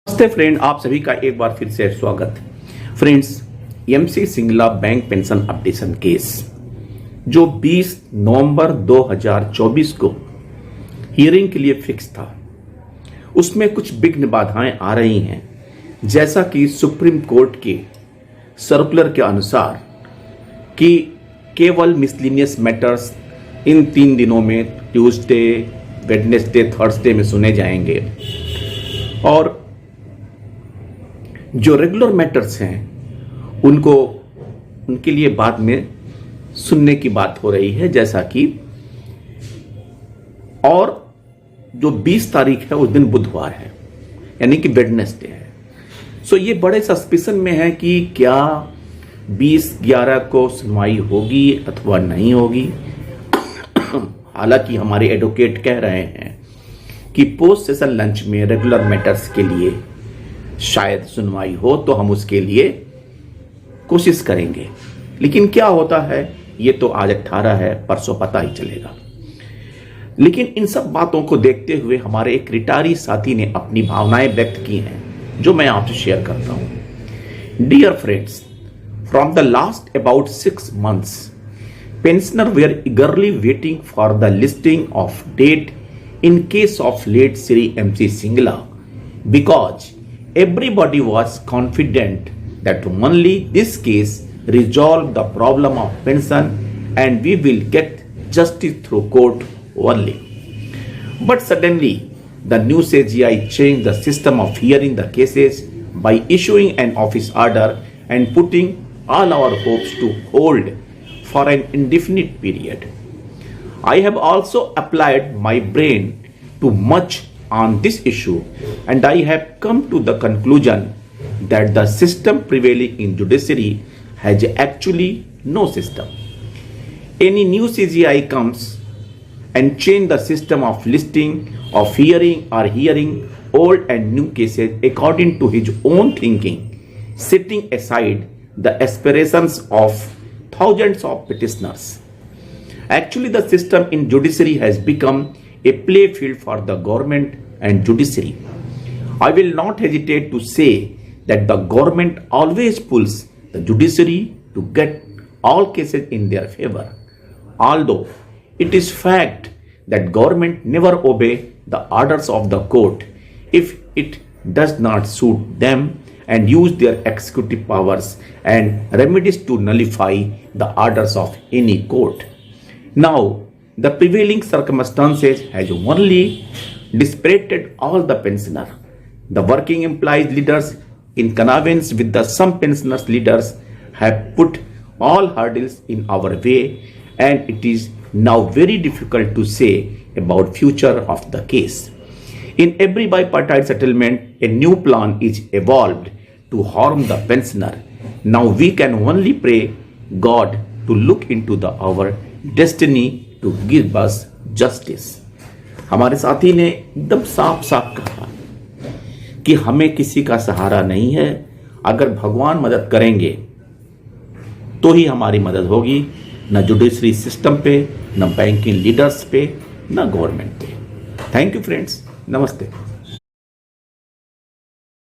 नमस्ते फ्रेंड, आप सभी का एक बार फिर से स्वागत। Friends, MC Singla bank pension updation case जो 20 नवंबर 2024 को हियरिंग के लिए फिक्स था, उसमें कुछ विघ्न बाधाएं आ रही हैं। जैसा कि सुप्रीम कोर्ट के सर्कुलर के अनुसार कि केवल मिसलिनियस मैटर्स इन 3 दिनों में ट्यूसडे, वेडनेसडे, थर्सडे में सुने जाएंगे और जो रेगुलर मैटर्स हैं उनके लिए बाद में सुनने की बात हो रही है। जैसा कि और जो 20 तारीख है उस दिन बुधवार है, यानी कि वेडनेसडे है। सो ये बड़े सस्पिशन में है कि क्या 20/11 को सुनवाई होगी अथवा नहीं होगी। हालांकि हमारे एडवोकेट कह रहे हैं कि पोस्ट सेशन लंच में रेगुलर मैटर्स के लिए शायद सुनवाई हो, तो हम उसके लिए कोशिश करेंगे। लेकिन क्या होता है ये तो आज 18 है, परसों पता ही चलेगा। लेकिन इन सब बातों को देखते हुए हमारे एक रिटायरी साथी ने अपनी भावनाएं व्यक्त की हैं, जो मैं आपसे शेयर करता हूं। Dear friends, from the last about 6 months, pensioners were eagerly waiting for the listing of date in case of late Sri MC Singla, because everybody was confident that only this case resolved the problem of pension and we will get justice through court only. But suddenly, the new CGI changed the system of hearing the cases by issuing an office order and putting all our hopes to hold for an indefinite period. I have also applied my brain to much on this issue, and I have come to the conclusion that the system prevailing in judiciary has actually no system. Any new CGI comes and change the system of listing, of hearing or hearing old and new cases according to his own thinking, setting aside the aspirations of thousands of petitioners. Actually, the system in judiciary has become a playfield for the government and judiciary. I will not hesitate to say that the government always pulls the judiciary to get all cases in their favor. Although it is fact that government never obey the orders of the court if it does not suit them and use their executive powers and remedies to nullify the orders of any court. Now, the prevailing circumstances has only dispirited all the pensioners. The working employees leaders, in connivance with the some pensioners leaders, have put all hurdles in our way, and it is now very difficult to say about future of the case. In every bipartite settlement, a new plan is evolved to harm the pensioner. Now we can only pray God to look into our destiny to give us justice. हमारे साथी ने एकदम साफ साफ कहा कि हमें किसी का सहारा नहीं है। अगर भगवान मदद करेंगे तो ही हमारी मदद होगी, न जुडिशरी सिस्टम पे, न बैंकिंग लीडर्स पे, न गवर्नमेंट पे। थैंक यू फ्रेंड्स, नमस्ते।